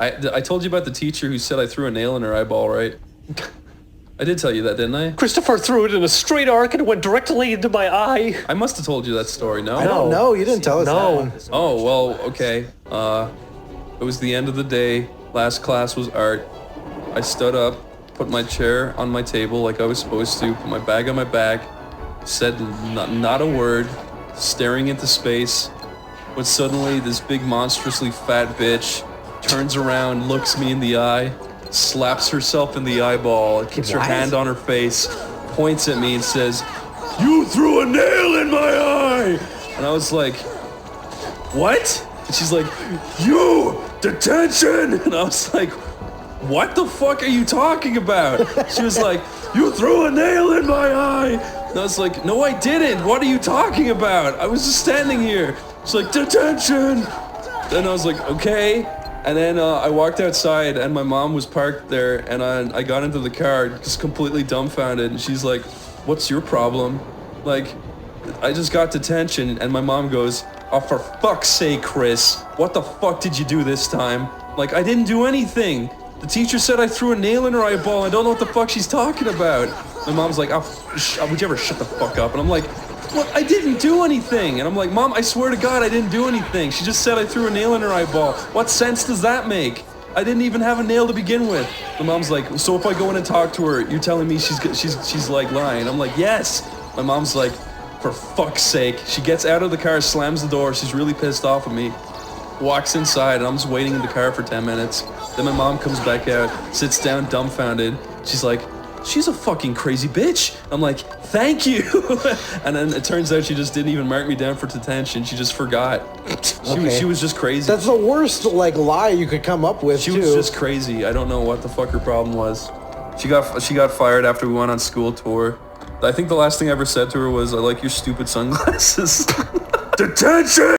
I told you about the teacher who said I threw a nail in her eyeball, right? I did tell you that, didn't I? Christopher threw it in a straight arc and it went directly into my eye. I must have told you that story, no? I don't know. You didn't tell us that one. Oh, well, okay. It was the end of the day. Last class was art. I stood up, put my chair on my table like I was supposed to, put my bag on my back, said not a word, staring into space, when suddenly this big monstrously fat bitch turns around, looks me in the eye, slaps herself in the eyeball, keeps her hand on her face, points at me and says, "You threw a nail in my eye!" And I was like, "What?" And she's like, "You! Detention!" And I was like, "What the fuck are you talking about?" She was like, "You threw a nail in my eye!" And I was like, "No, I didn't. What are you talking about? I was just standing here." She's like, "Detention!" Then I was like, "Okay." And then I walked outside and my mom was parked there and I got into the car just completely dumbfounded. And she's like, "What's your problem?" Like, I just got detention. And my mom goes, "Oh, for fuck's sake, Chris. What the fuck did you do this time?" Like, I didn't do anything. The teacher said I threw a nail in her eyeball. I don't know what the fuck she's talking about. My mom's like, "Oh, would you ever shut the fuck up?" And I'm like, "What? I didn't do anything." And I'm like, "Mom, I swear to God, I didn't do anything. She just said I threw a nail in her eyeball. What sense does that make? I didn't even have a nail to begin with." My mom's like, "So if I go in and talk to her, you're telling me she's like lying?" I'm like, "Yes." My mom's like, "For fuck's sake." She gets out of the car, slams the door. She's really pissed off at me. Walks inside, and I'm just waiting in the car for 10 minutes. Then my mom comes back out, sits down dumbfounded. She's like, "She's a fucking crazy bitch." I'm like, "Thank you." And then it turns out she just didn't even mark me down for detention. She just forgot. She was just crazy. That's the worst lie you could come up with. She was just crazy. I don't know what the fuck her problem was. She got fired after we went on school tour. I think the last thing I ever said to her was, "I like your stupid sunglasses." Detention!